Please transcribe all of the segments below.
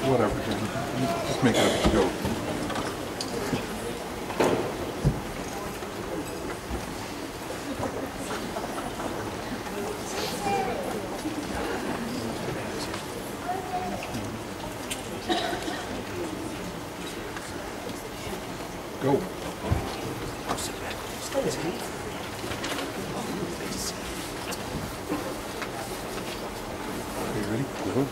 whatever. Just make it a joke. Go. Are you ready? Go.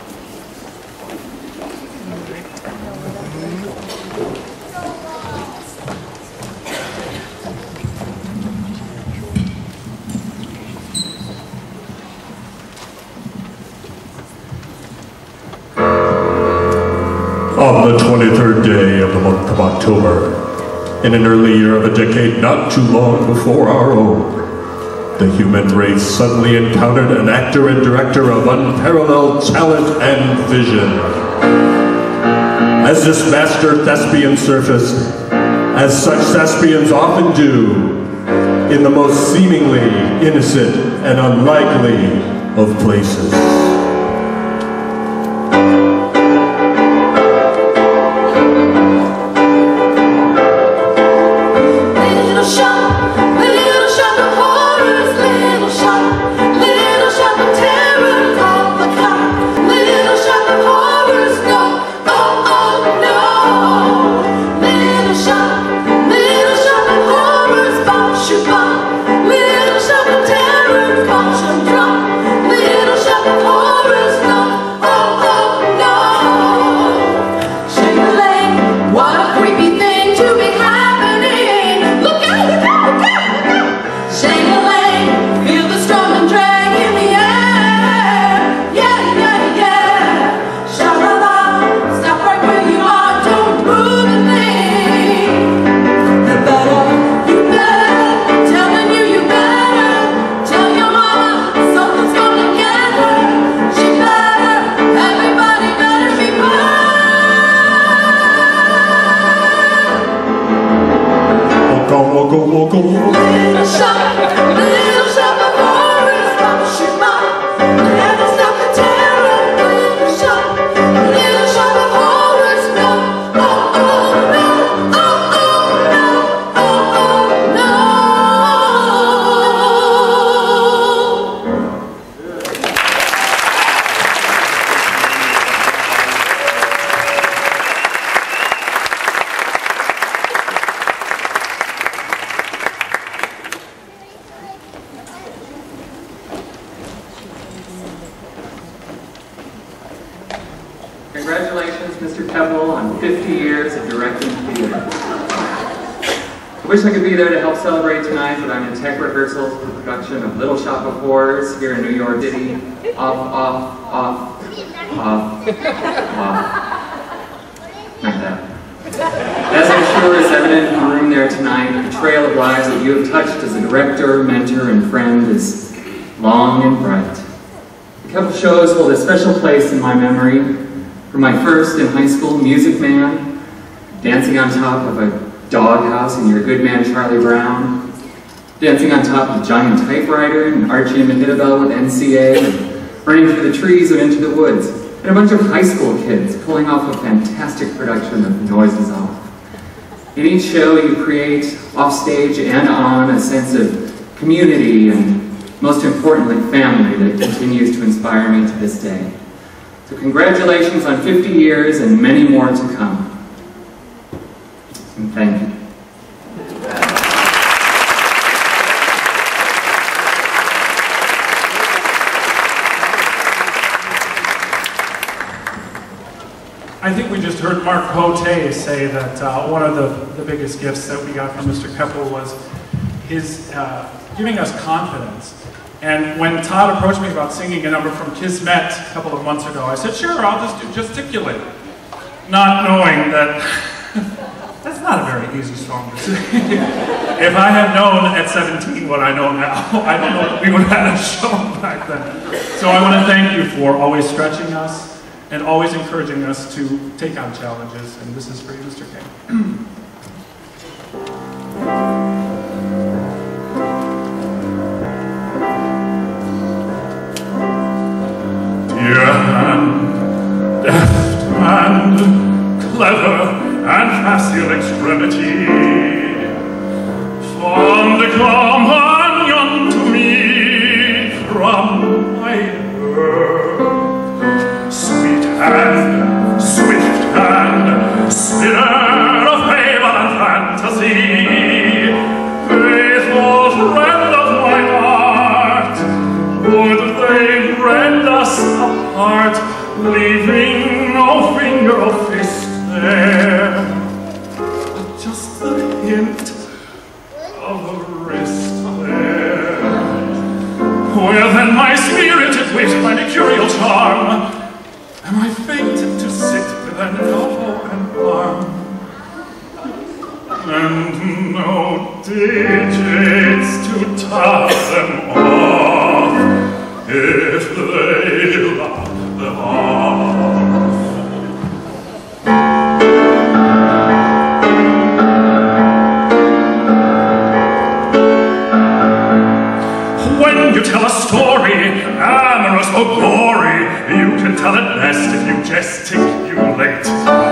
On the 23rd day of the month of October, in an early year of a decade not too long before our own, the human race suddenly encountered an actor and director of unparalleled talent and vision. As this master thespian surfaced, as such thespians often do, in the most seemingly innocent and unlikely of places. Congratulations, Mr. Koeppl, on 50 years of directing theater. I wish I could be there to help celebrate tonight, but I'm in tech rehearsals for the production of Little Shop of Horrors here in New York City. Off. Like that. As I'm sure is evident in the room there tonight, the trail of lives that you have touched as a director, mentor, and friend is long and bright. The Koeppl shows hold a special place in my memory. From my first in high school, Music Man, dancing on top of a doghouse in Your Good Man Charlie Brown, dancing on top of a giant typewriter and Archie and Mahitable with NCA, and running through the trees and into the woods, and a bunch of high school kids pulling off a fantastic production of Noise Is Off. In each show you create, off stage and on, a sense of community and, most importantly, family that continues to inspire me to this day. So congratulations on 50 years and many more to come. And thank you. I think we just heard Mark Pote say that one of the biggest gifts that we got from Mr. Koeppl was his giving us confidence. And when Todd approached me about singing a number from Kismet a couple of months ago, I said, sure, I'll just do Gesticulate. Not knowing that that's not a very easy song to sing. If I had known at 17 what I know now, I don't know if we would have had a show back then. So I want to thank you for always stretching us and always encouraging us to take on challenges. And this is for you, Mr. King. Dear hand, deft and clever and facile extremity, fond companion to me from my birth, sweet hand, swift hand, spinner of fable and fantasy, faithful friend of my heart, would they rend us apart, leaving no finger or fist there, but just the hint of a wrist there. Well then, my spirited wit, my mercurial charm, am I fated to sit with an elbow and arm, and no digits to top them off, if they lop them off. When you tell a story, amorous or gory, you can tell it best if you gesticulate.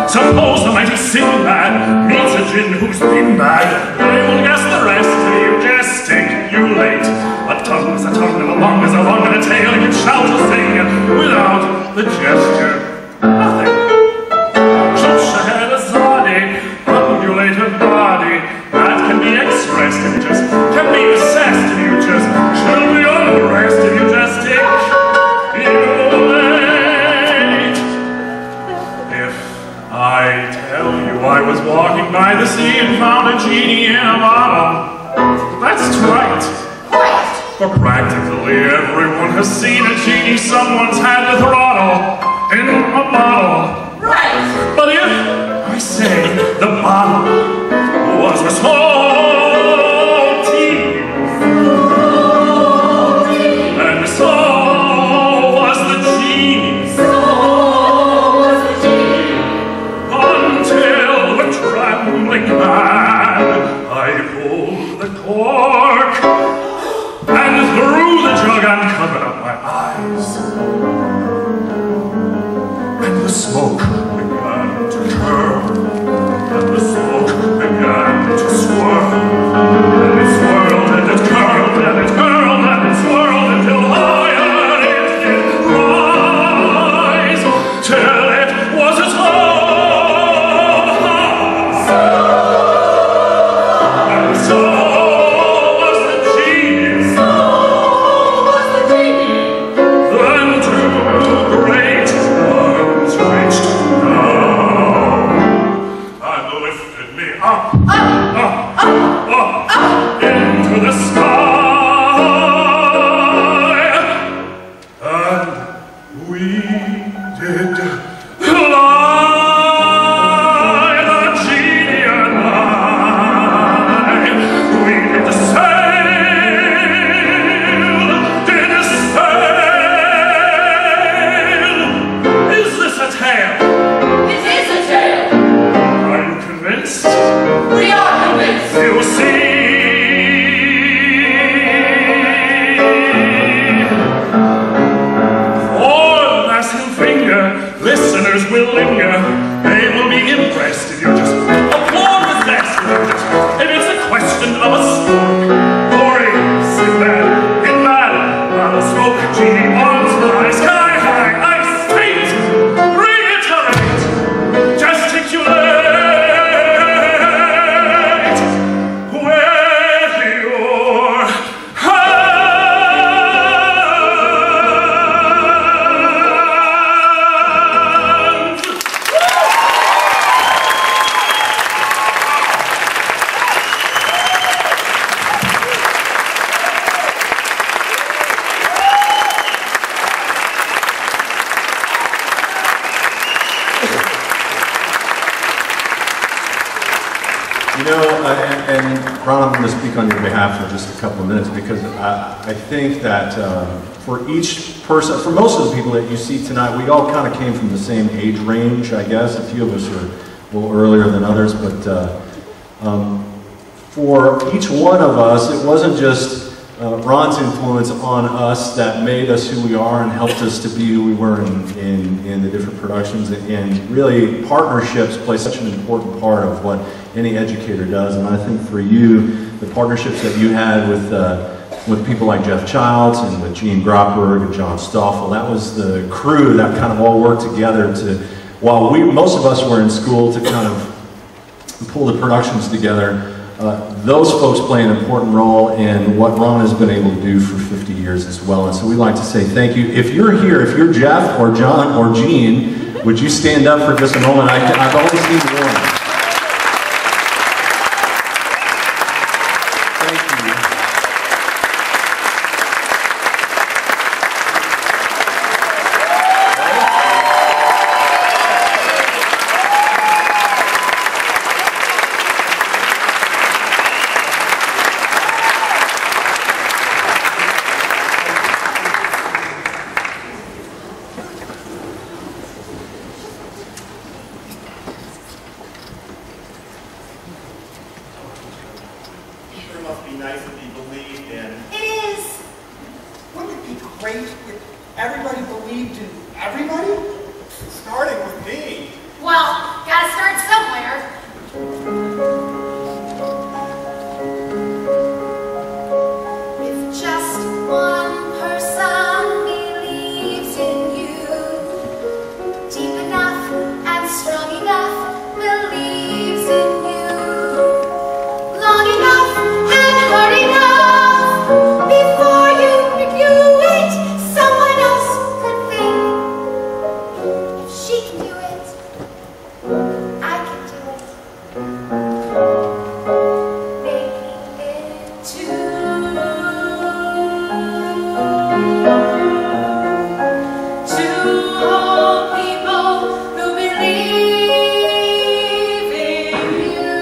Suppose the mighty Sinbad meets a gin who's been bad, they will guess the rest if you gesticulate. A tongue is a tongue, and a lung is a lung, and a tail you shout or sing without the gesture. Nothing. Shahrazadi, ungulated body, that can be expressed if you just, can be assessed if you just, should be unrest if you gesticulate. If I tell you I was walking by the sea and found a genie in a bottle, that's right. For practically everyone has seen a genie someone's had to throttle in a bottle. Right. But if I say the bottle was a small tea, and so was the genie, until with trembling hand I pulled the cork and threw the jug and covered up my eyes, and the smoke began to curl, and the smoke began to swirl, and it swirled and it curled and it curled and it swirled until higher it did rise, till it was as high. And so into the sky, and we did fly, the genie and I. We did sail. Is this a tale? It is a tale. Are you convinced? We are convinced. You see, listeners will linger, they will be impressed if you just applaud with zest, if it's a question of a stork, glory, Sinbad, Hindbad, not a smoke, genie, arms fly, sky high, I state, reiterate, gesticulate, with your You know, and Ron, I'm going to speak on your behalf for just a couple of minutes because I think that for each person, for most of the people that you see tonight, we all kind of came from the same age range, I guess. A few of us are a little earlier than others, but for each one of us, it wasn't just Ron's influence on us that made us who we are and helped us to be who we were in the different productions. And really, partnerships play such an important part of what any educator does. And I think for you, the partnerships that you had with people like Jeff Childs and with Gene Grotberg and John Stoffel, that was the crew that kind of all worked together to, while most of us were in school to kind of pull the productions together, those folks play an important role in what Ron has been able to do for 50 years as well. And so we'd like to say thank you. If you're here, if you're Jeff or John or Gene, would you stand up for just a moment? I've only seen one. Must be nice to be believed in. It is. Wouldn't it be great if everybody believed in everybody? Starting with me. Well, gotta start somewhere. If just one person believes in you, deep enough and strong enough, believes in you, long enough and hard enough, before you knew it, someone else could think, if she can do it, I can do it. Making it to all people who believe in you.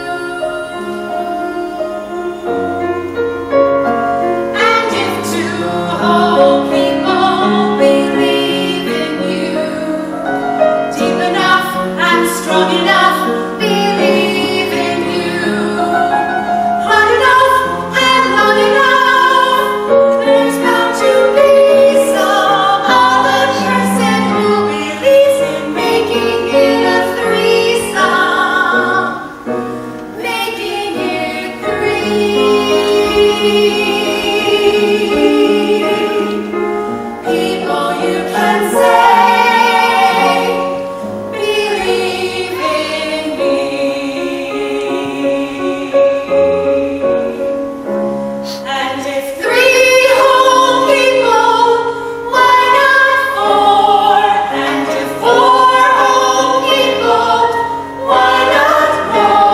And if two whole people believe in you, deep enough and strong enough, believe in you, hard enough and long enough, there's bound to be some other person who believes in making it a threesome, making it three. People you can say, believe in me. And if three whole people, why not four? And if four whole people, why not more?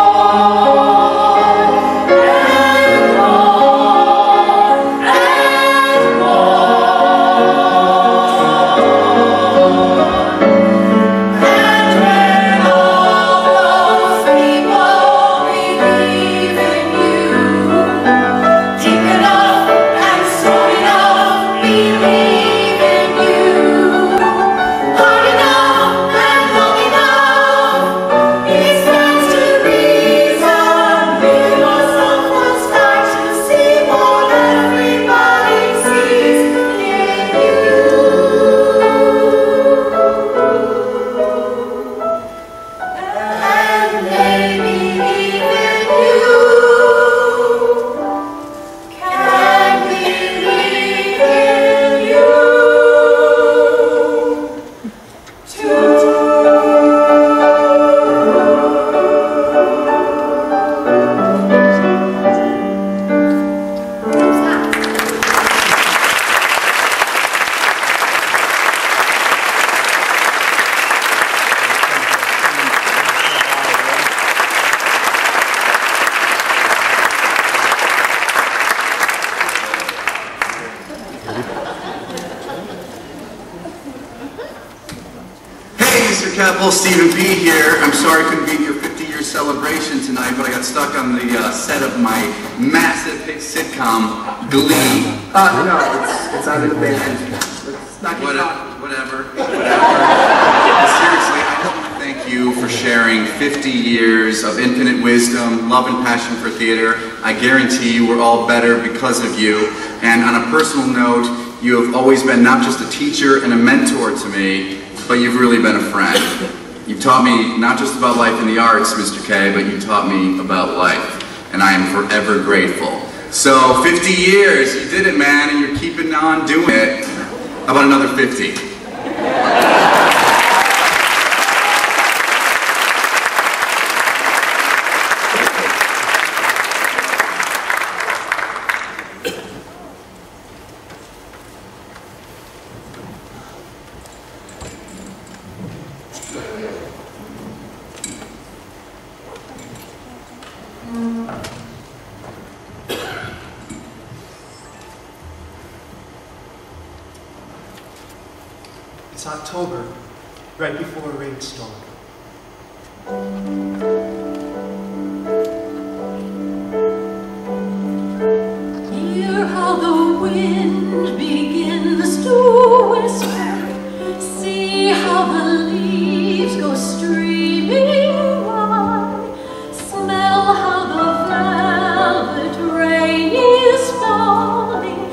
And more, and more. And when all those people believe in you, deep enough and strong enough, believe in you, hard enough and long enough, it's bound to reason. We must someone start to see what everybody sees in you. And they believe in you. Can believe in you too. Hey, Mr. Koeppl, Stephen B. here. I'm sorry I couldn't be at your 50-year celebration tonight, but I got stuck on the set of my massive hit sitcom, Glee. No, it's out of the band. Let's not get caught. Whatever. Seriously, I just want to thank you for sharing 50 years of infinite wisdom, love, and passion for theater. I guarantee you we're all better because of you. And on a personal note, you have always been not just a teacher and a mentor to me, but you've really been a friend. You've taught me not just about life in the arts, Mr. K, but you taught me about life. And I am forever grateful. So 50 years, you did it, man, and you're keeping on doing it. How about another 50? It's October, right before a rainstorm. Hear how the wind begins to whisper. See how the leaves go streaming by. Smell how the velvet rain is falling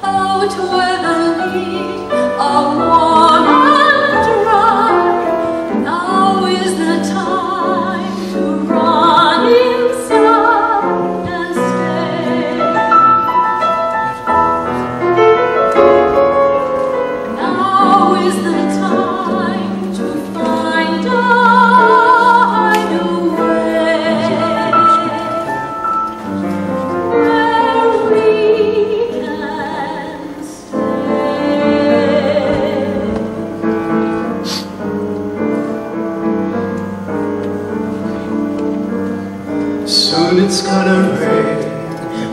out where the leaves are warm and dry. Now is the time to run inside and stay. Now is the time to find a hideaway where we can Soon it's gonna rain,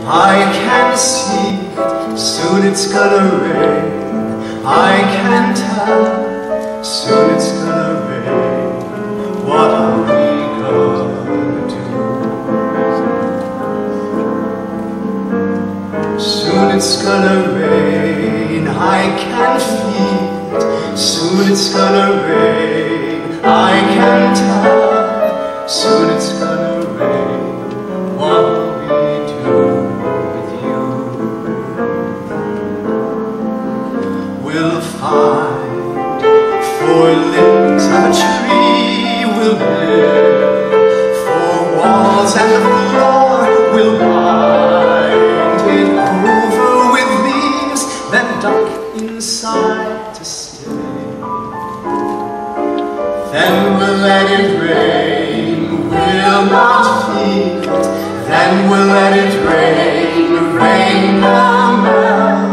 I can see it. Soon it's gonna rain, I can tell. Soon it's gonna rain, what are we gonna do? Soon it's gonna rain, I can feel it. Soon it's gonna rain, I can tell. Soon it's gonna rain, what will we do with you? We'll find 4 limbs of a tree, we'll build 4 walls and the floor, we'll bind it over with leaves, then duck inside to stay. Then we'll let it rain, we'll not feel it. Then we'll let it rain, rain pell-mell,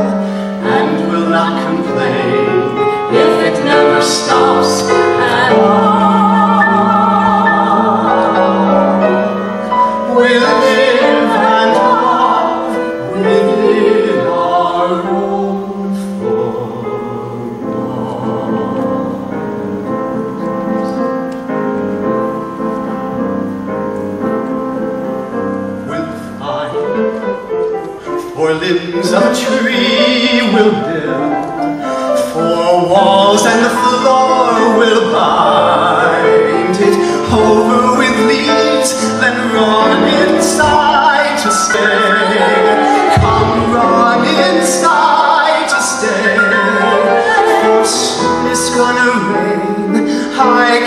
and we'll not complain if it never stops at all. We'll live and love within our own 4 walls. We'll find 4 limbs of a tree, we'll build 4 walls and the floor, we'll bind it over with leaves, then run inside to stay. Come run inside to stay. For soon it's gonna rain, I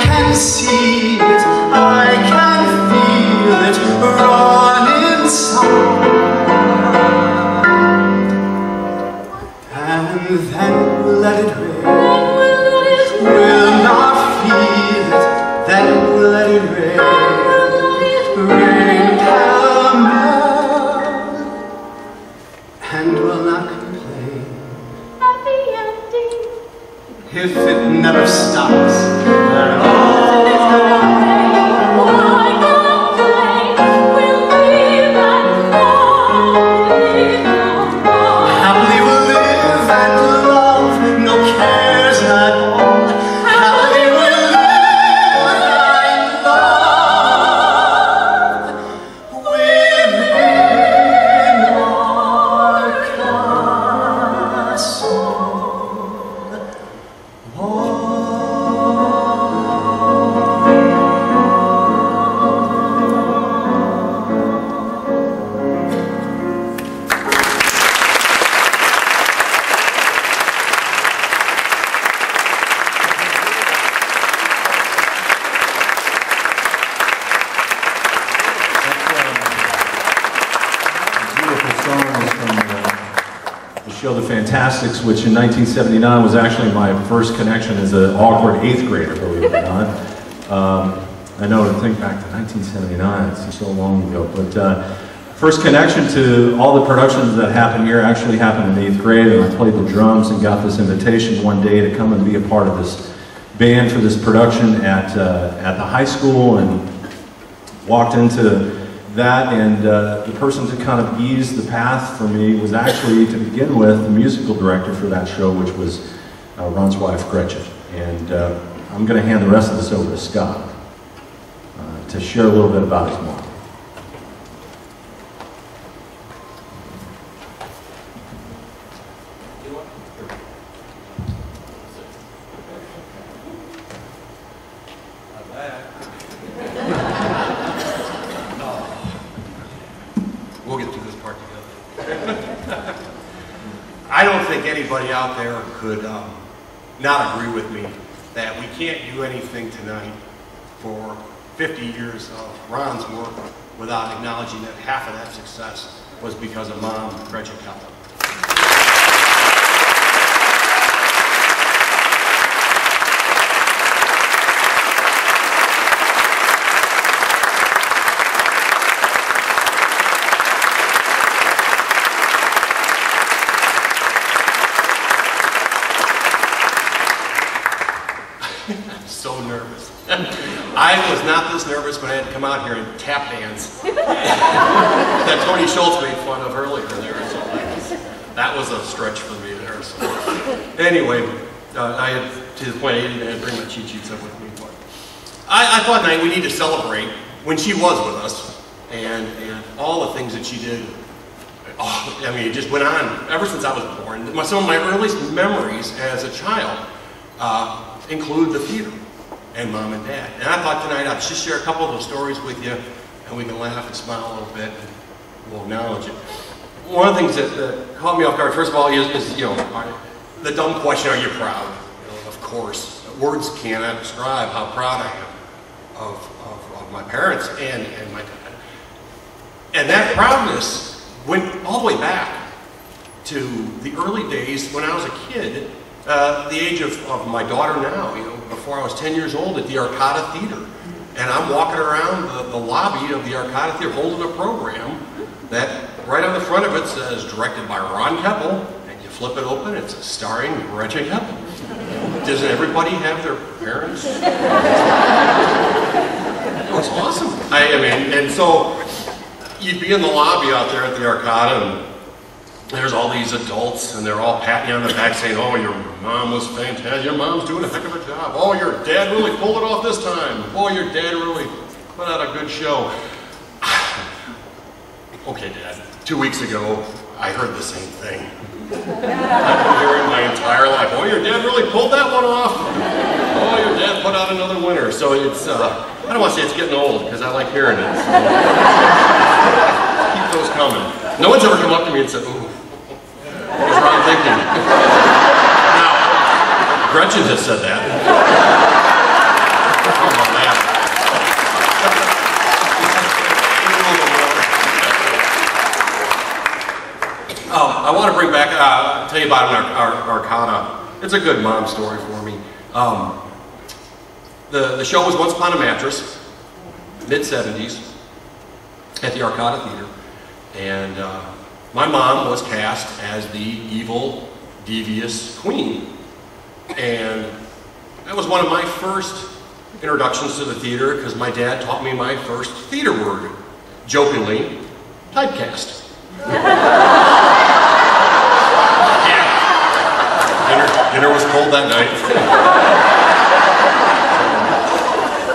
can see it, I can feel it. Run inside. And then we'll let it rain. We'll not feel it. Then we'll let it rain. Rain pell-mell, show The Fantastics, which in 1979 was actually my first connection as an awkward 8th grader, believe it or not. I know, to think back to 1979, it's so long ago, but first connection to all the productions that happened here actually happened in 8th grade, and I played the drums and got this invitation one day to come and be a part of this band for this production at the high school, and walked into that, and the person to kind of ease the path for me was actually, to begin with, the musical director for that show, which was Ron's wife, Gretchen. And I'm going to hand the rest of this over to Scott to share a little bit about his mom. We'll get through this part together. I don't think anybody out there could not agree with me that we can't do anything tonight for 50 years of Ron's work without acknowledging that half of that success was because of Mom, Gretchen Koeppl. So nervous. I was not this nervous when I had to come out here and tap dance that Tony Schultz made fun of earlier there. So that was a stretch for me there. So anyway, I had, to the point I didn't even bring my cheat sheets up with me. But I thought tonight we need to celebrate when she was with us and all the things that she did. Oh, I mean, it just went on ever since I was born. Some of my earliest memories as a child include the theater and Mom and Dad. And I thought tonight I'd just share a couple of those stories with you, and we can laugh and smile a little bit, and we'll acknowledge it. One of the things that caught me off guard, first of all, is you know, the dumb question, are you proud? You know, of course. Words cannot describe how proud I am of my parents and my dad. And that proudness went all the way back to the early days when I was a kid, the age of my daughter now, you know, before I was 10 years old at the Arcata Theater. And I'm walking around the lobby of the Arcata Theater holding a program that right on the front of it says, directed by Ron Koeppl, and you flip it open, it's starring Gretchen Koeppl. Doesn't everybody have their parents? It was awesome. I mean, and so you'd be in the lobby out there at the Arcata, and there's all these adults, and they're all patting you on the back saying, oh, your mom was fantastic, your mom's doing a heck of a job, oh, your dad really pulled it off this time, oh, your dad really put out a good show. Okay, Dad, 2 weeks ago, I heard the same thing. I've been hearing my entire life, oh, your dad really pulled that one off, oh, your dad put out another winner. So it's, I don't want to say it's getting old, because I like hearing it. So keep those coming. No one's ever come up to me and said, ooh, what was Ron thinking? Now, Gretchen has said that. How about that? I want to bring back, tell you about our Arcata. It's a good mom story for me. The show was Once Upon a Mattress, mid-70s, at the Arcata Theater. And my mom was cast as the evil, devious queen. And that was one of my first introductions to the theater, because my dad taught me my first theater word, jokingly, typecast. Yeah. Dinner was cold that night.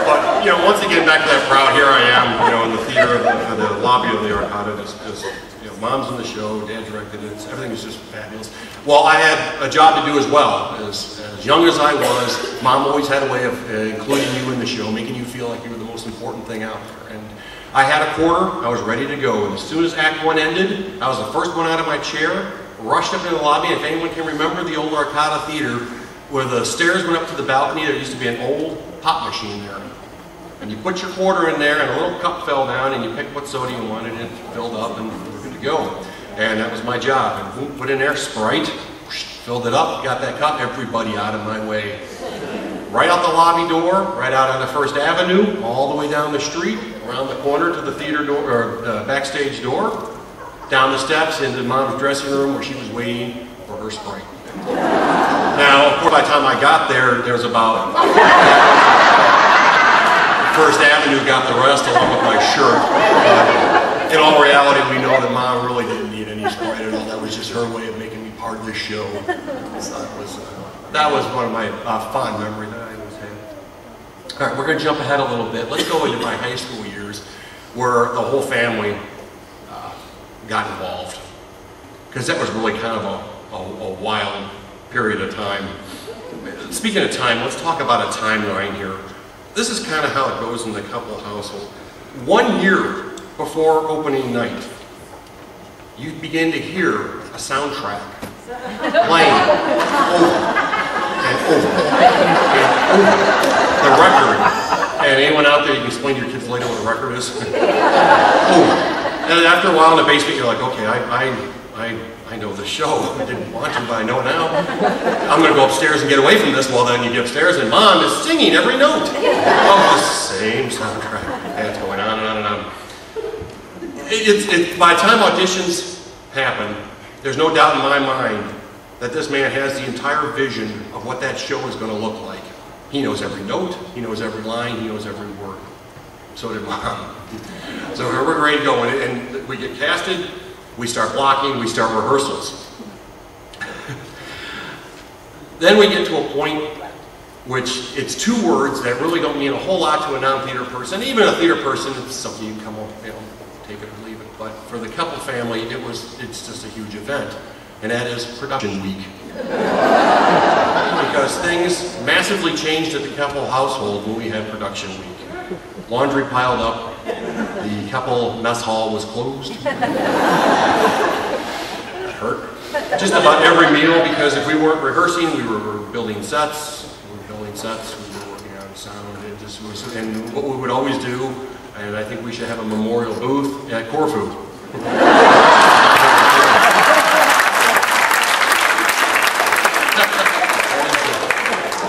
But, you know, once again, back to that proud, here I am, you know, in the theater, the lobby of the Arcata, just you know, Mom's in the show, Dad directed it, everything was just fabulous. Well, I had a job to do as well. As young as I was, Mom always had a way of including you in the show, making you feel like you were the most important thing out there. And I had a quarter, I was ready to go. And as soon as Act 1 ended, I was the first one out of my chair, rushed up into the lobby, and if anyone can remember the old Arcata Theater, where the stairs went up to the balcony, there used to be an old pop machine there. And you put your quarter in there, and a little cup fell down, and you picked what soda you wanted, and it filled up, and we were good to go. And that was my job. And boom, put in there, Sprite, filled it up, got that cup, everybody out of my way. Right out the lobby door, right out on the First Avenue, all the way down the street, around the corner to the theater door, or backstage door, down the steps into Mom's dressing room where she was waiting for her Sprite. Now, of course, by the time I got there, there was about First Avenue got the rest along with my shirt. But in all reality, we know that Mom really didn't need any Sprite at all. That was just her way of making me part of the show. So that was one of my fond memories that I always had. All right, we're going to jump ahead a little bit. Let's go into my high school years, where the whole family got involved, because that was really kind of a wild period of time. Speaking of time, let's talk about a timeline here. This is kind of how it goes in the Koeppl household. 1 year before opening night, you begin to hear a soundtrack playing over and over and over. The record. And anyone out there, you can explain to your kids later what a record is? Over. And after a while in the basement, you're like, okay, I know the show. I didn't want to, but I know now. I'm going to go upstairs and get away from this. Well, then you get upstairs and Mom is singing every note of the same soundtrack. And it's going on and on and on. By the time auditions happen, there's no doubt in my mind that this man has the entire vision of what that show is going to look like. He knows every note, he knows every line, he knows every word. So did Mom. So we're ready to go, and we get casted, we start blocking, we start rehearsals. Then we get to a point which it's 2 words that really don't mean a whole lot to a non-theater person. Even a theater person, it's something you can come up, take it or leave it. But for the Koeppl family, it's just a huge event, and that is production week. Because things massively changed at the Koeppl household when we had production week. Laundry piled up, the Koeppl mess hall was closed. It hurt. Just about every meal, because if we weren't rehearsing, we were building sets. We were working on sound. It just was, and what we would always do, and I think we should have a memorial booth at Koeppl.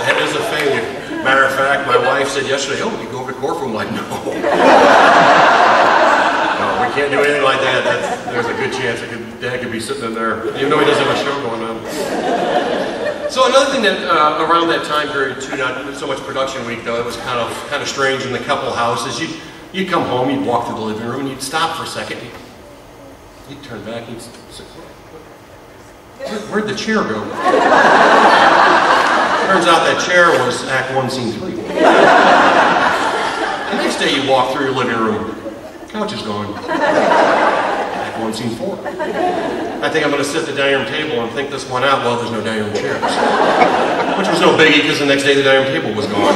That is a thing. Matter of fact, my wife said yesterday, oh, you go over to Koeppl? I'm like, no. No, we can't do anything like that. There's a good chance Dad could be sitting in there, even though he doesn't have a show going on. So another thing that, around that time period too, not so much production week though, it was kind of strange in the Koeppl house, is you'd come home, you'd walk through the living room, and you'd stop for a second. You'd turn back, and you'd say, where'd the chair go? Turns out that chair was Act 1, Scene 3. The next day you walk through your living room, couch is gone. Act 1, Scene 4. I think I'm going to sit at the dining room table and think this one out. Well, there's no dining room chairs. Which was no biggie, because the next day the dining room table was gone.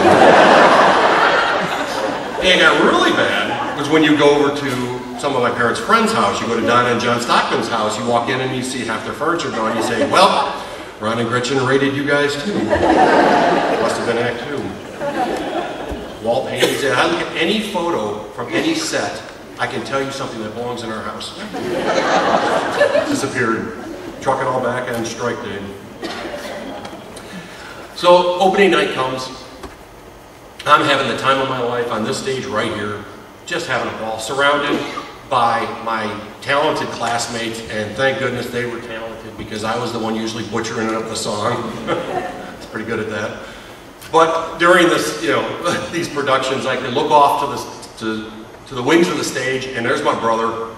And it got really bad was when you go over to some of my parents' friends' house. You go to Donna and John Stockman's house, you walk in and you see half their furniture gone. You say, well, Ron and Gretchen raided you guys too. Must have been Act 2. Wall paintings. I look at any photo from any set, I can tell you something that belongs in our house. Disappeared. Truck it all back on strike day. So opening night comes. I'm having the time of my life on this stage right here, just having a ball, surrounded by my talented classmates, and thank goodness they were talented, because I was the one usually butchering up the song. It's pretty good at that. But during this, these productions, I can look off to the wings of the stage, and there's my brother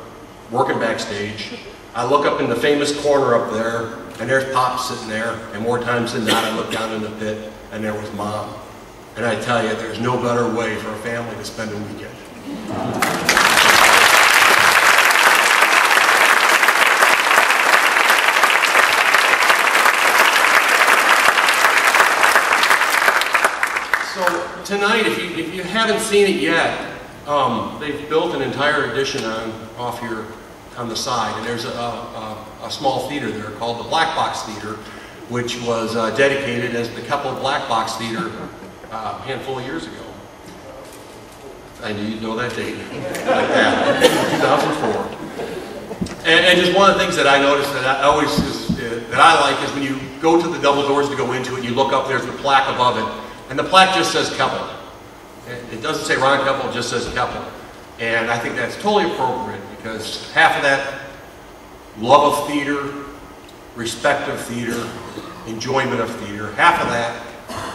working backstage. I look up in the famous corner up there, and there's Pop sitting there, and more times than not I look down in the pit, and there was Mom. And I tell you, there's no better way for a family to spend a weekend. So tonight, if you haven't seen it yet, they've built an entire addition off here on the side, and there's a small theater there called the Black Box Theater, which was dedicated as the Koeppl Black Box Theater a handful of years ago. I knew you'd know that date. Like that, 2004. And just one of the things that I noticed that I always that I like is when you go to the double doors to go into it, you look up, there's the plaque above it, and the plaque just says Koeppl. It doesn't say Ron Koeppl, it just says Koeppl. And I think that's totally appropriate because half of that love of theater, respect of theater, enjoyment of theater, half of that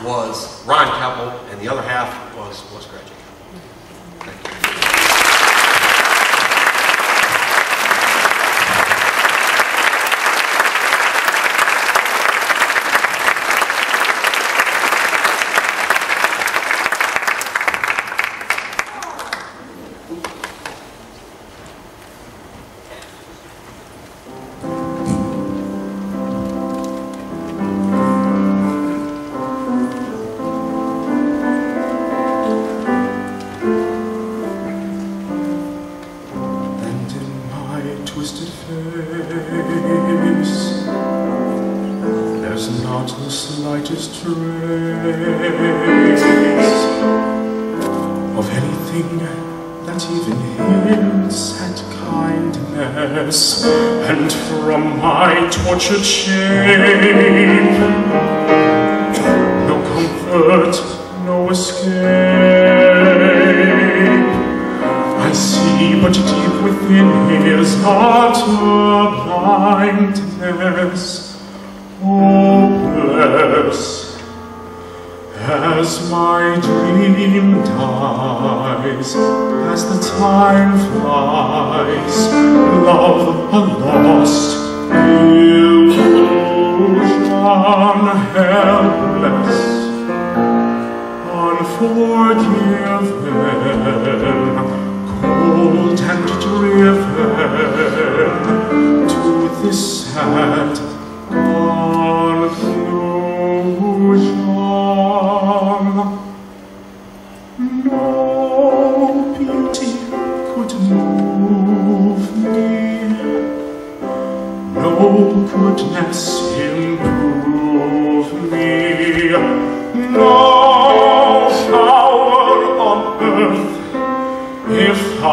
was Ron Koeppl, and the other half was Gretchen. Thank you. Twisted face, there's not the slightest trace of anything that even hints at kindness, and from my tortured shape, no comfort, no escape. I see, but deep within his heart a blindness, hopeless. As my dream dies, as the time flies, love a lost illusion, helpless, unforgiven, cold and driven to this sad conclusion. No beauty could move me, no goodness improve me, no power on earth if I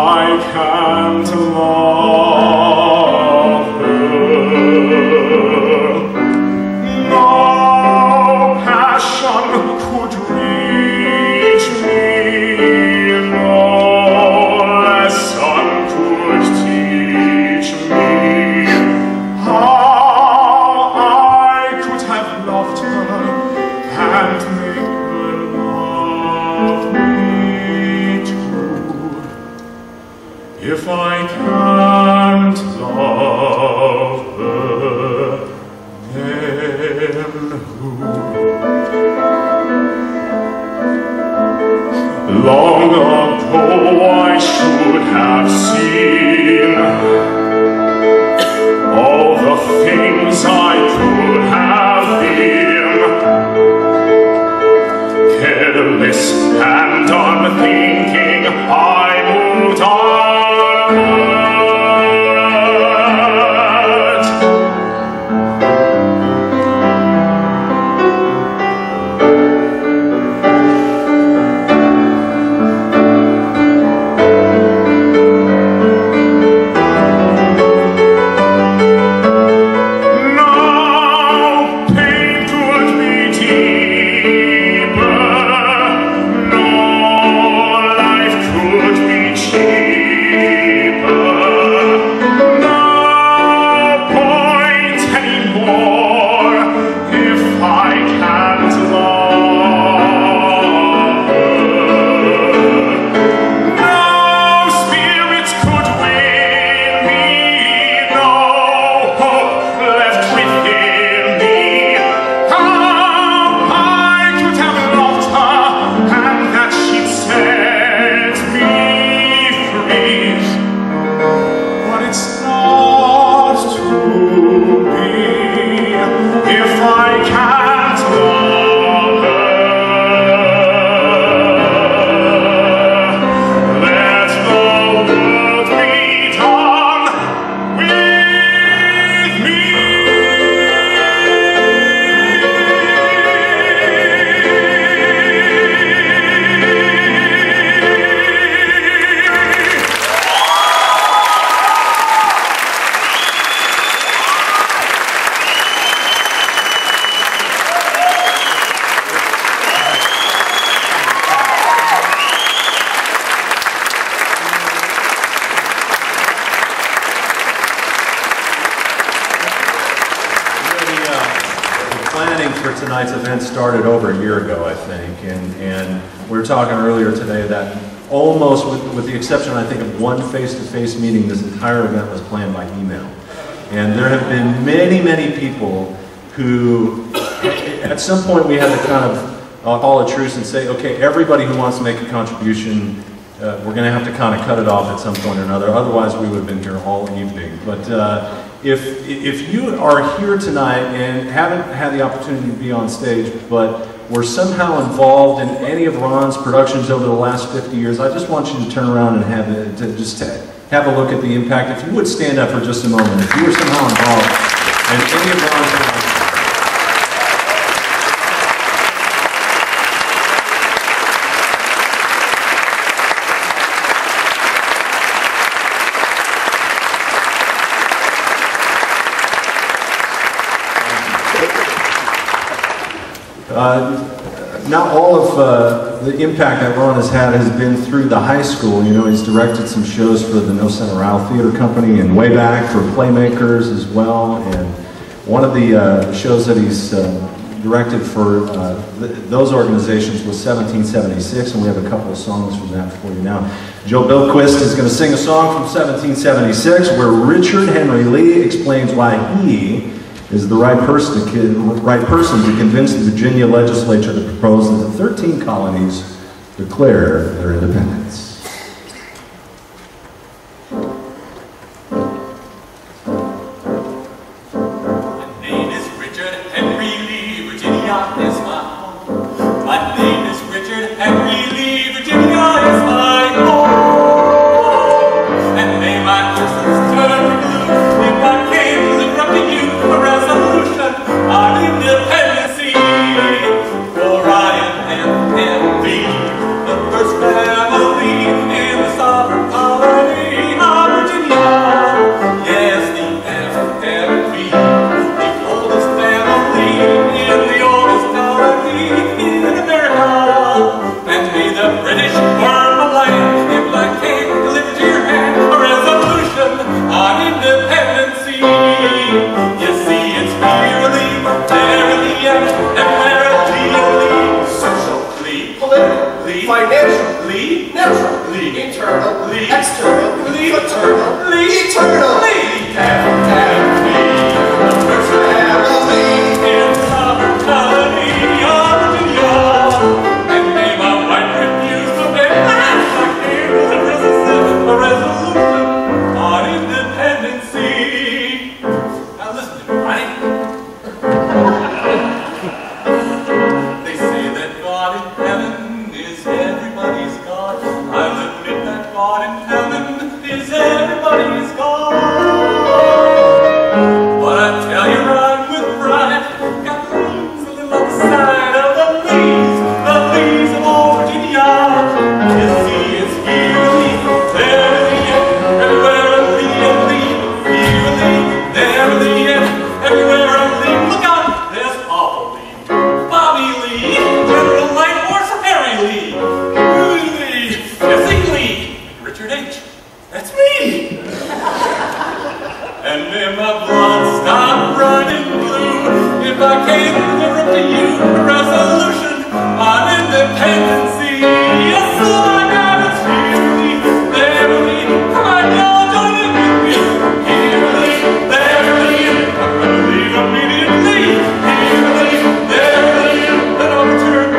can't love her. No passion could reach me, no lesson could teach me how I could have loved her and make her love me true. If I can't love her, then who? Long ago I should have seen all the things I could have been. Careless and unthinking, I moved on. for tonight's event started over a year ago, I think, and we were talking earlier today that almost, with the exception, I think, of one face-to-face meeting, this entire event was planned by email. And there have been many, many people who, at some point, we had to kind of call a truce and say, okay, everybody who wants to make a contribution, we're going to have to kind of cut it off at some point or another. Otherwise, we would have been here all evening. But if you are here tonight and haven't had the opportunity to be on stage, but were somehow involved in any of Ron's productions over the last 50 years, I just want you to turn around and have a look at the impact. If you would stand up for just a moment, if you were somehow involved in any of Ron's productions. Not all of the impact that Ron has had has been through the high school. You know, he's directed some shows for the No Center Isle Theater Company and way back for Playmakers as well. And one of the shows that he's directed for those organizations was 1776, and we have a couple of songs from that for you now. Joe Bilquist is going to sing a song from 1776 where Richard Henry Lee explains why he is the right person to convince the Virginia legislature to propose that the 13 colonies declare their independence. My name is Richard Henry Lee, Virginia is my home. My name is Richard Henry Lee, Virginia is my home. And may my curses turn blue if I came to live up to you. A resolution on independency, for I am FNV, the first family in the sovereign colony of Virginia. Yes, the FNV, the oldest family in the oldest colony in America. And may the British burn the land if I came to live to your hand. A resolution on independency. You see, it's merely, verily, everywhere, socially, politically, financially, naturally, internally, externally, fraternally, eternally, FNV, the first family in the sovereign colony of Virginia. And may my wife refuse to pay back my cable and resist a resolution on independency. Now listen to me, right? They say that God in heaven is everybody's God. I live believe that God in heaven is everybody's God. But I tell you right with pride, got leaves a little on the side of the leaves of old Virginia. You see, it's yearly, verily, everywhere I leave, yearly, verily, everywhere I leave. Look out, there's Papa Lee, Bobby Lee, General Light Horse Harry Lee, Rudy Lee, Jesse Lee, Richard H. That's me. And may my blood stop running blue if I can't deliver up to you a resolution on independency. Yes, all I got is yearly, verily. Come on, y'all, join in with me. Yearly, verily, I'm gonna leave immediately. Yearly, verily, then I'll return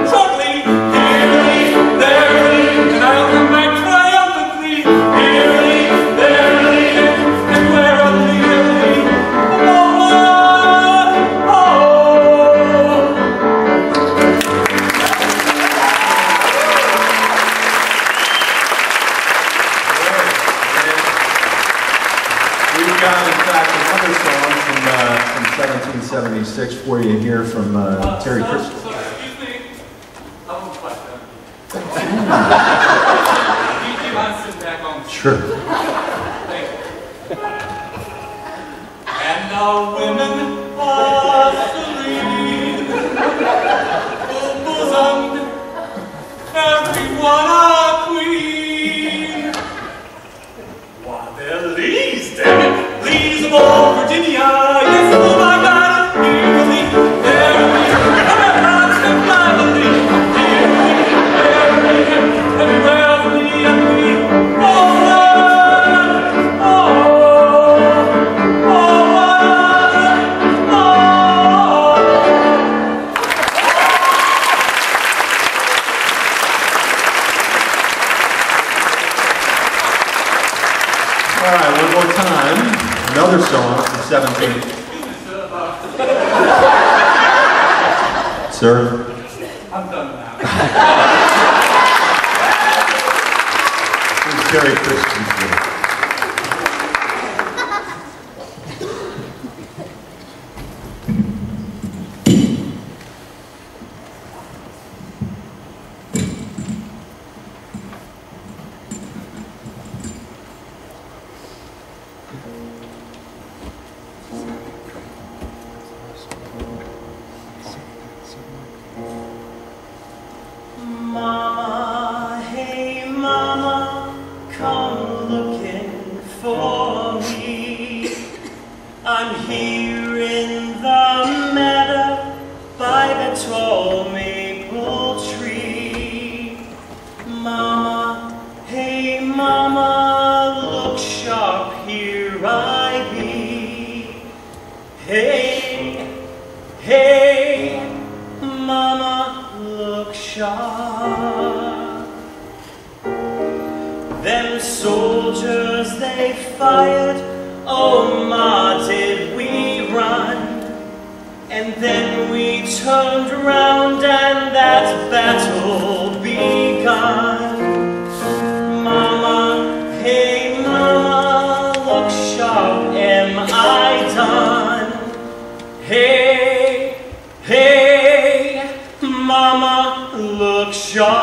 shortly. Yearly, verily, and I'll come back triumphantly. Yearly, verily, everywhere I leave. Oh, oh, oh. We've got, in fact, another song from 1776 for you here from Terry Chris. Excuse me. I won't fight them. Do you mind sitting back on the Sure. Thank you. And our women are serene, full-bosomed, everyone a queen. Why, they're Lees, damn it, Lees of old Virginia. Yes, oh my God, it's really, All right, one more time. Another song from 17. Sir? I'm done now. Please carry Christian through. Mama, hey mama, come looking for me. I'm here in the meadow by the tall maple tree. Mama, hey mama, look sharp, here I be. Hey, hey, mama, look sharp. Them soldiers, they fired, oh ma, did we run. And then we turned around and that battle begun. Mama, hey mama, look sharp, am I done? Hey, hey, mama, look sharp.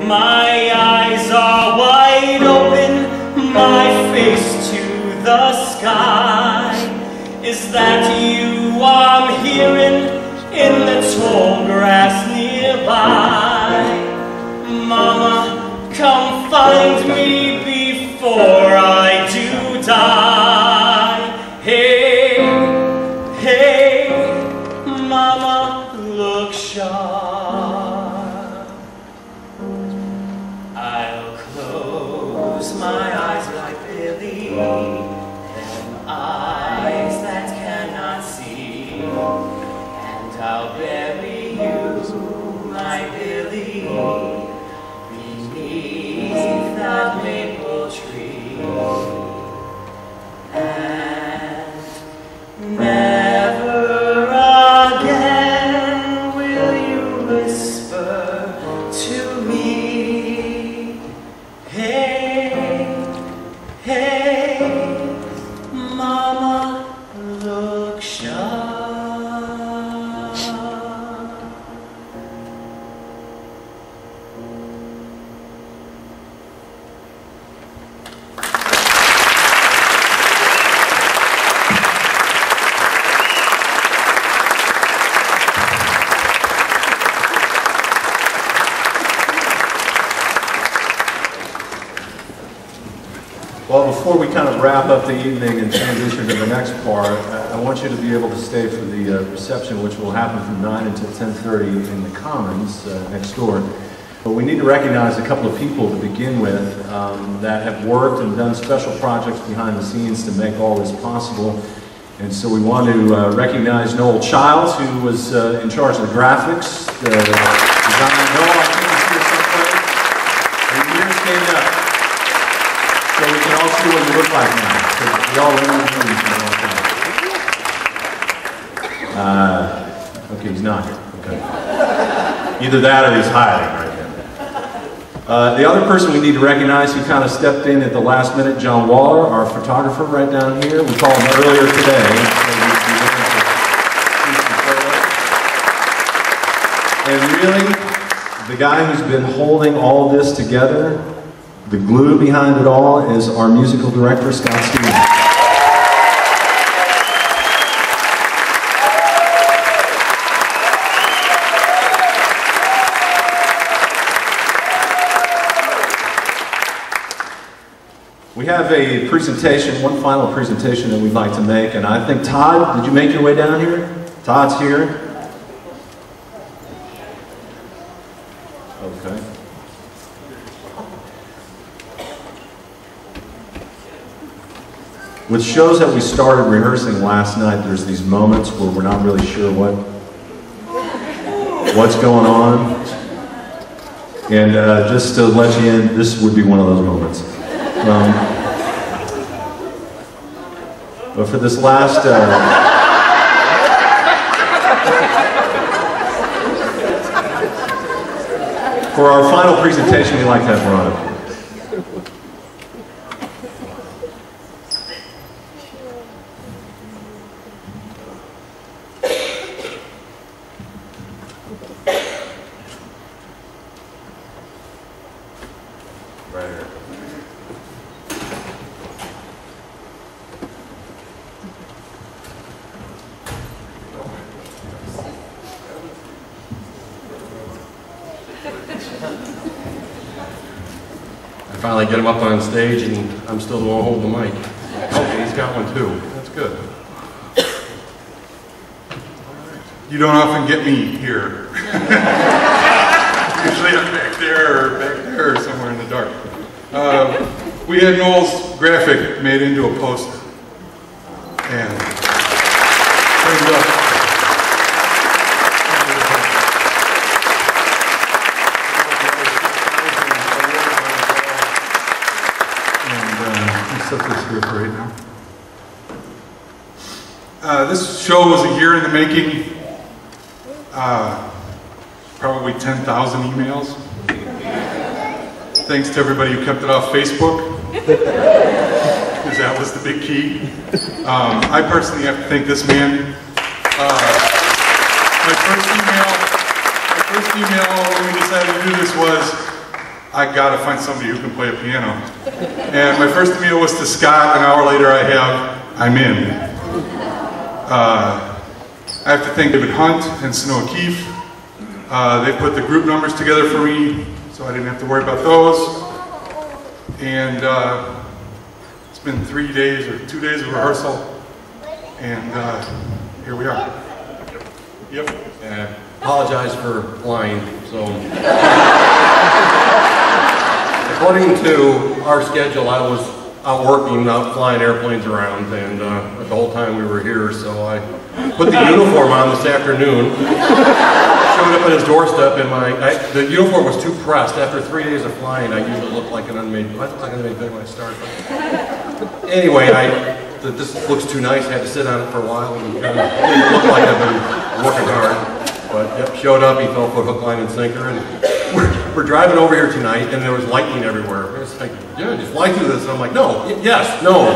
My eyes are wide open, my face to the sky. Is that you I'm hearing in the tall grass nearby? Mama, come find me before I do die. Hey, hey, mama, look sharp. I'll close my eyes like Billy, them eyes that cannot see, and I'll bury you, my Billy, beneath that maple tree. And never again will you whisper to me, hey, hey, mama, look sharp. Well, before we kind of wrap up the evening and transition to the next part, I want you to be able to stay for the reception, which will happen from 9 until 10:30 in the Commons next door. But we need to recognize a couple of people to begin with that have worked and done special projects behind the scenes to make all this possible. And so we want to recognize Noel Childs, who was in charge of the graphics, the design. Noel, I think he's here someplace. Your years came up. So we can all see what you look like now. So we all remember him from a long time. Okay, he's not here. Okay. Either that or he's hiding right now. The other person we need to recognize who kind of stepped in at the last minute, John Waller, our photographer right down here. We called him earlier today. And really, the guy who's been holding all this together, the glue behind it all, is our musical director, Scott Stevens. We have a presentation, one final presentation that we'd like to make, and I think, Todd, did you make your way down here? Todd's here. Okay. With shows that we started rehearsing last night, there's these moments where we're not really sure what's going on. And just to let you in, this would be one of those moments. But for this last, for our final presentation, we'd like to have Ron up here. I finally get him up on stage and I'm still the one holding the mic. Okay, he's got one too. That's good. You don't often get me here. Usually I'm back there or somewhere in the dark. We had Noel's graphic made into a poster. And framed up. Set this here for right now. This show was a year in the making. Probably 10,000 emails. Thanks to everybody who kept it off Facebook, because that was the big key. I personally have to thank this man. My first email when we decided to do this was, I gotta find somebody who can play a piano. And my first email was to Scott. An hour later I have, I'm in. I have to thank David Hunt and Snow O'Keefe. They put the group numbers together for me, so I didn't have to worry about those. And it's been 3 days or 2 days of rehearsal, and here we are. Yep. Apologize for lying. So, according to our schedule, I was out working, out flying airplanes around, and the whole time we were here, so I put the uniform on this afternoon. Showed up at his doorstep, and the uniform was too pressed. After 3 days of flying, I usually look like an unmade bed when I start. But anyway, this looks too nice. I had to sit on it for a while, and it kind of looked like I've been working hard. But yep, showed up, he fell for hook, line, and sinker, and we're driving over here tonight, and there was lightning everywhere. It was like, yeah, just fly through this. And I'm like, no, yes, no.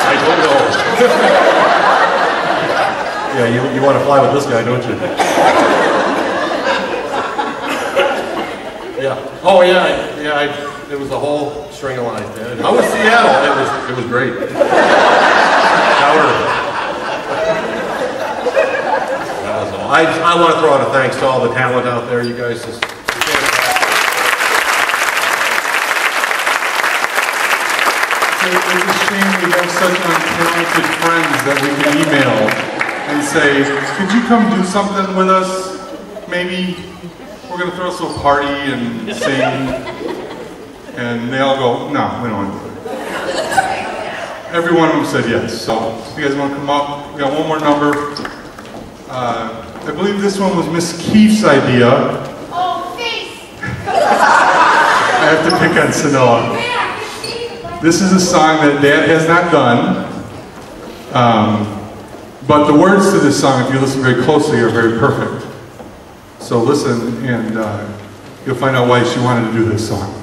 I don't know. Yeah, you want to fly with this guy, don't you? Yeah. Oh yeah. It was a whole string of lines, man. How was Seattle? It was great. I want to throw out a thanks to all the talent out there. You guys just. It's a shame we have such untalented friends that we can email and say, could you come do something with us? Maybe we're going to throw us a party and sing. And they all go, no, we don't want to do it. Every one of them said yes. So if you guys want to come up, we got one more number. I believe this one was Miss Keefe's idea. Oh, face! I have to pick on Sonoma. This is a song that Dad has not done. But the words to this song, if you listen very closely, are very perfect. So listen, and you'll find out why she wanted to do this song.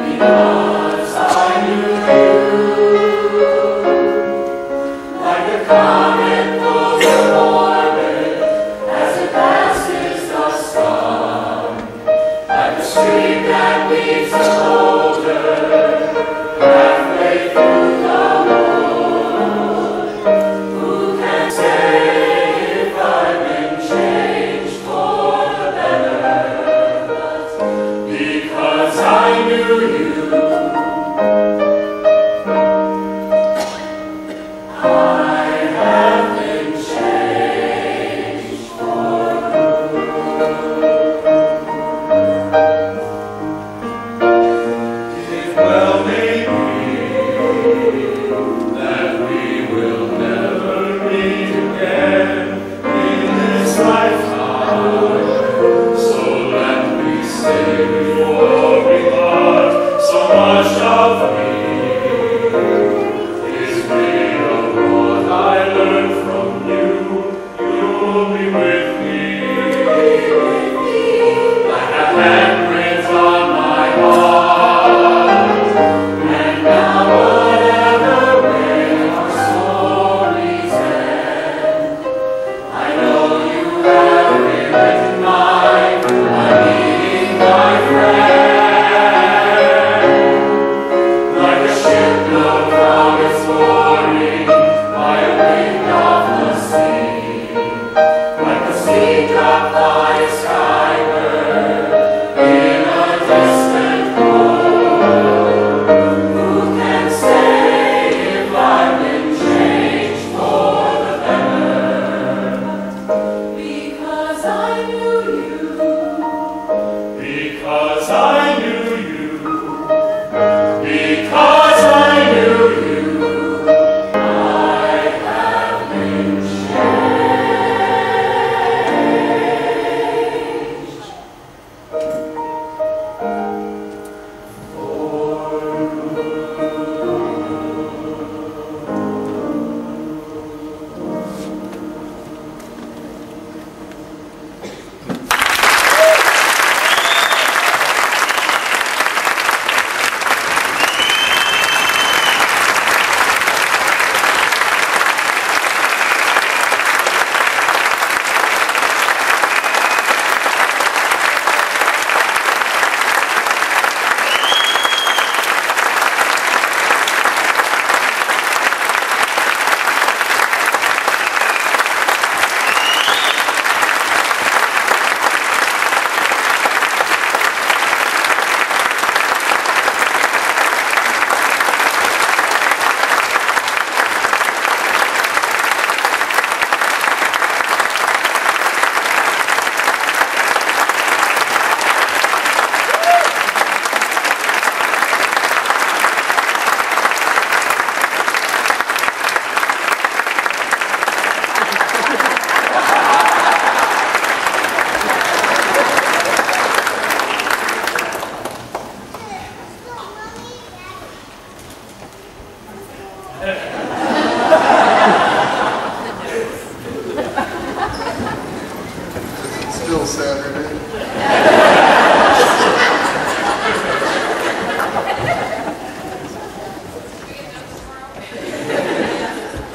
Because I knew you.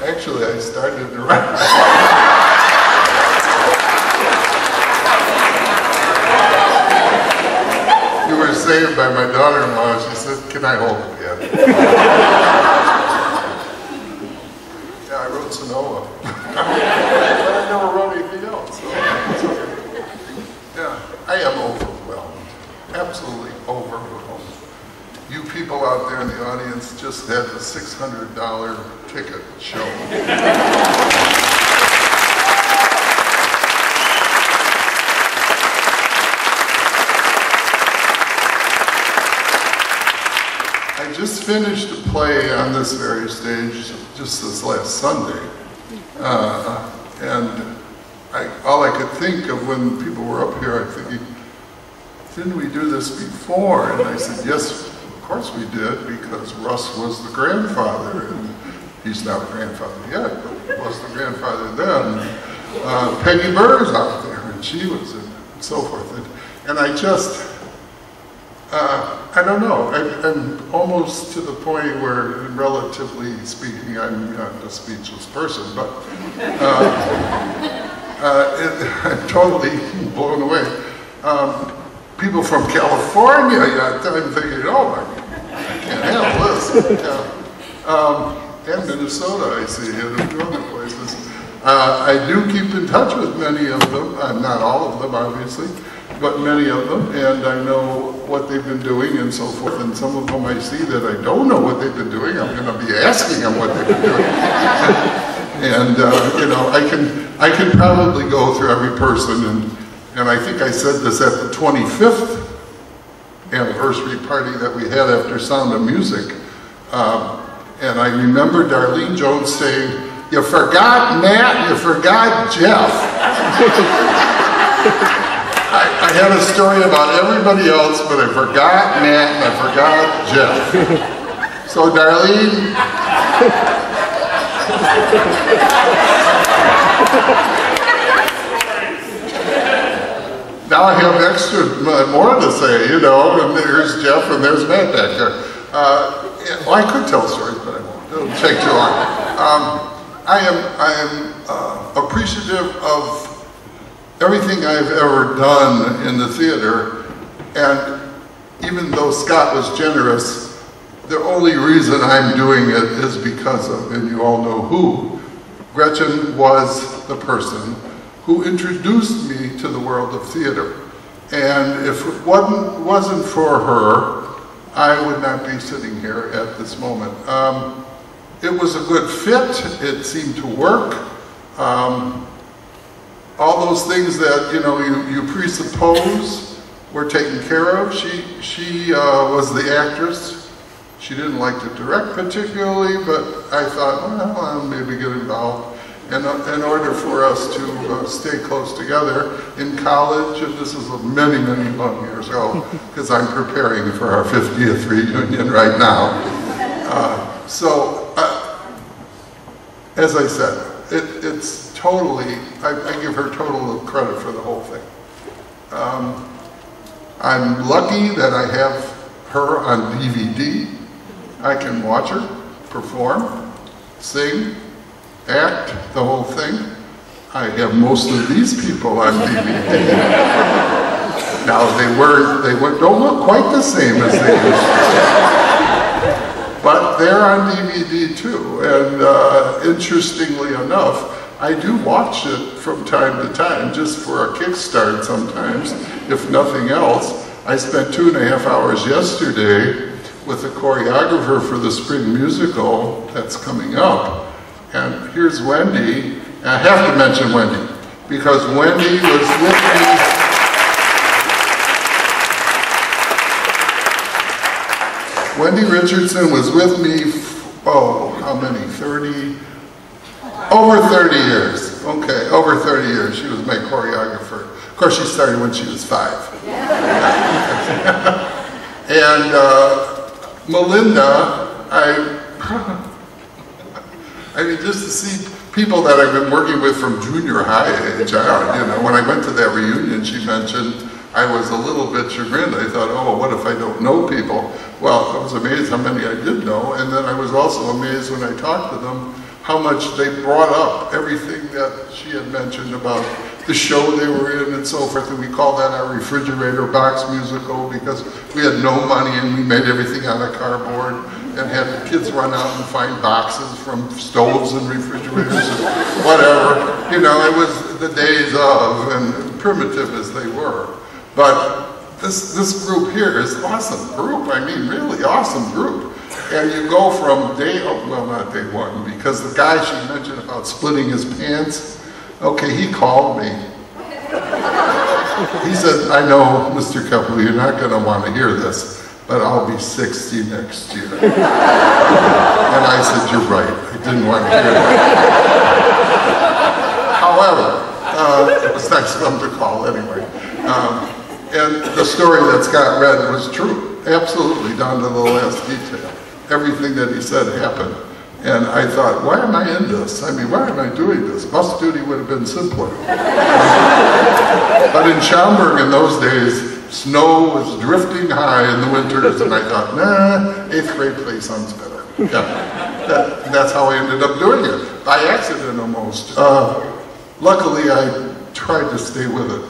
Actually, I started to write. You were saved by my daughter-in-law. She said, "Can I hold it yet?" Yeah, I wrote Sonoma. But I never wrote anything else. So it's okay. Yeah, I am overwhelmed. Absolutely overwhelmed. You people out there in the audience just had the $600 ticket show. I just finished a play on this very stage just this last Sunday. And all I could think of when people were up here, I think, didn't we do this before? And I said, yes, of course we did, because Russ was the grandfather, and he's not a grandfather yet, but he was the grandfather then. Peggy Burr's out there, and she was in, and so forth. And I just, I don't know. I'm almost to the point where, relatively speaking, I'm not a speechless person, but I'm totally blown away. People from California, I'm thinking, oh my, I can't handle this. And Minnesota, I see, and a few other places. I do keep in touch with many of them, not all of them, obviously, but many of them, and I know what they've been doing and so forth, and some of them I see that I don't know what they've been doing. I'm going to be asking them what they've been doing. And, you know, I can probably go through every person, and I think I said this at the 25th anniversary party that we had after Sound of Music, and I remember Darlene Jones saying, "You forgot Matt, you forgot Jeff." I had a story about everybody else, but I forgot Matt and I forgot Jeff. So Darlene, now I have extra more to say, you know, and there's Jeff and there's Matt back there. Well, I could tell stories, but I won't. It'll take too long. I am appreciative of everything I've ever done in the theater, and even though Scott was generous, the only reason I'm doing it is because of, and you all know who, Gretchen was the person who introduced me to the world of theater. And if it wasn't for her, I would not be sitting here at this moment. It was a good fit, it seemed to work. All those things that, you know, you presuppose were taken care of. She was the actress. She didn't like to direct particularly, but I thought, well, I'll maybe get involved. And in order for us to stay close together in college, and this is many, many long years ago, because I'm preparing for our 50th reunion right now. As I said, it's totally, I give her total credit for the whole thing. I'm lucky that I have her on DVD. I can watch her perform, sing, act, the whole thing. I have most of these people on DVD. Now don't look quite the same as they used to. But they're on DVD too, and interestingly enough, I do watch it from time to time, just for a kickstart sometimes, if nothing else. I spent 2.5 hours yesterday with the choreographer for the spring musical that's coming up. And here's Wendy. And I have to mention Wendy, because Wendy was with me. Wendy Richardson was with me, how many, over 30 years. Okay, over 30 years, she was my choreographer. Of course, she started when she was 5. And Melinda, I mean, just to see people that I've been working with from junior high age on, you know, when I went to that reunion, she mentioned I was a little bit chagrined. I thought, oh, what if I don't know people? Well, I was amazed how many I did know, and then I was also amazed when I talked to them how much they brought up everything that she had mentioned about the show they were in and so forth, and we called that our refrigerator box musical because we had no money and we made everything out of cardboard and had the kids run out and find boxes from stoves and refrigerators and whatever. You know, it was the days of, and primitive as they were. But this group here is an awesome group. I mean, really awesome group. And you go from well, not day one, because the guy she mentioned about splitting his pants, okay, he called me. He said, I know, Mr. Koeppl, you're not going to want to hear this, but I'll be 60 next year. And I said, you're right, I didn't want to hear that. However, it was nice of him to call anyway. And the story that Scott read was true, absolutely, down to the last detail. Everything that he said happened. And I thought, why am I in this? I mean, why am I doing this? Bus duty would have been simpler. But in Schaumburg in those days, snow was drifting high in the winters, and I thought, nah, 8th grade play sounds better. Yeah, that's how I ended up doing it, by accident almost. Luckily, I tried to stay with it,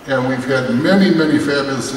and we've had many, many fabulous